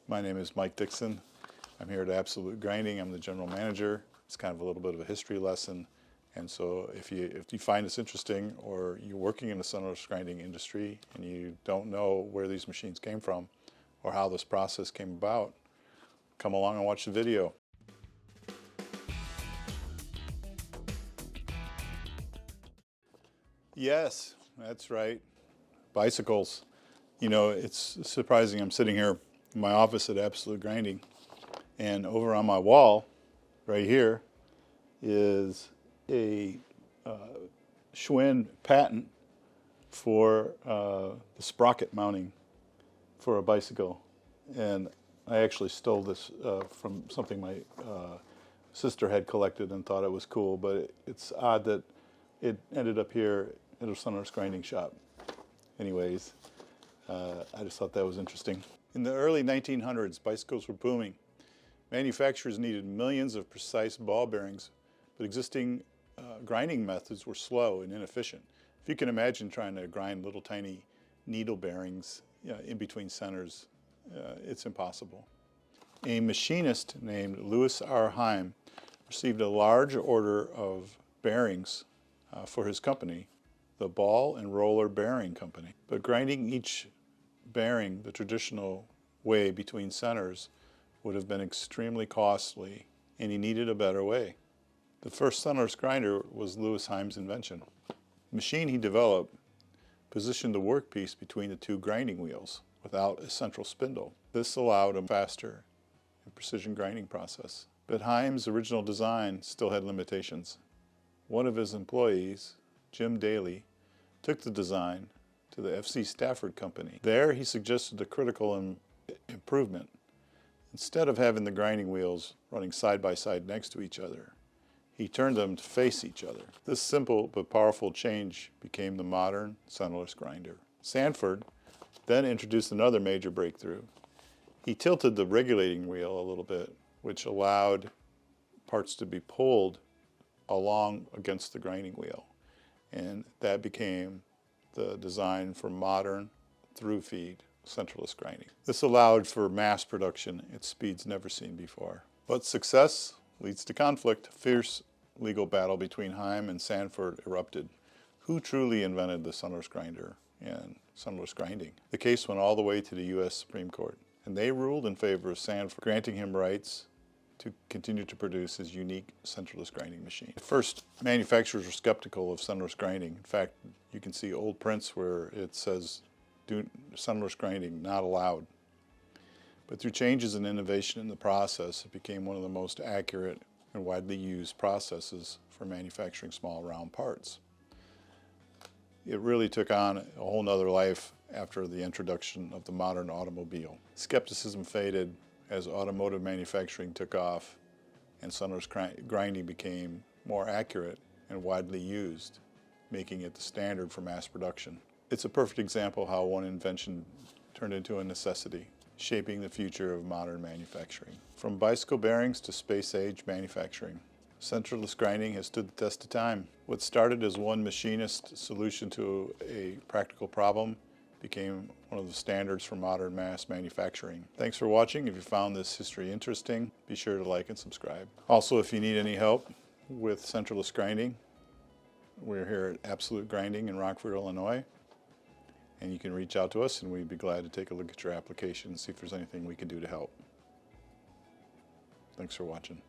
My name is Mike Dixon. I'm here at Absolute Grinding. I'm the general manager. It's kind of a little bit of a history lesson. And so if you find this interesting, or you're working in the centerless grinding industry and you don't know where these machines came from or how this process came about, come along and watch the video. Yes, that's right. Bicycles. You know, it's surprising. I'm sitting here in my office at Absolute Grinding, and over on my wall right here is a Schwinn patent for the sprocket mounting for a bicycle. And I actually stole this from something my sister had collected and thought it was cool, but it's odd that it ended up here at a centerless grinding shop. Anyways, I just thought that was interesting. In the early 1900s, bicycles were booming. Manufacturers needed millions of precise ball bearings, but existing grinding methods were slow and inefficient. If you can imagine trying to grind little tiny needle bearings in between centers, it's impossible. A machinist named Lewis Heim received a large order of bearings for his company, the Ball and Roller Bearing Company. But grinding each bearing the traditional way between centers would have been extremely costly, and he needed a better way. The first centerless grinder was Lewis Heim's invention. The machine he developed positioned the workpiece between the two grinding wheels without a central spindle. This allowed a faster and precision grinding process. But Heim's original design still had limitations. One of his employees, Jim Daly, took the design to the FC Stafford Company. There he suggested a critical improvement. Instead of having the grinding wheels running side by side next to each other, he turned them to face each other. This simple but powerful change became the modern centerless grinder. Sanford then introduced another major breakthrough. He tilted the regulating wheel a little bit, which allowed parts to be pulled along against the grinding wheel. And that became the design for modern thru-feed centerless grinding. This allowed for mass production at speeds never seen before. But success leads to conflict. A fierce legal battle between Heim and Sanford erupted. Who truly invented the centerless grinder and centerless grinding? The case went all the way to the U.S. Supreme Court, and they ruled in favor of Sanford, granting him rights to continue to produce his unique centerless grinding machine. At first, manufacturers were skeptical of centerless grinding. In fact, you can see old prints where it says centerless grinding not allowed. But through changes and innovation in the process, it became one of the most accurate and widely used processes for manufacturing small round parts. It really took on a whole nother life after the introduction of the modern automobile. Skepticism faded as automotive manufacturing took off and centerless grinding became more accurate and widely used, making it the standard for mass production. It's a perfect example how one invention turned into a necessity, shaping the future of modern manufacturing. From bicycle bearings to space-age manufacturing, centerless grinding has stood the test of time. What started as one machinist solution to a practical problem became one of the standards for modern mass manufacturing. Thanks for watching. If you found this history interesting, be sure to like and subscribe. Also, if you need any help with centerless grinding, we're here at Absolute Grinding in Rockford, Illinois. And you can reach out to us and we'd be glad to take a look at your application and see if there's anything we can do to help. Thanks for watching.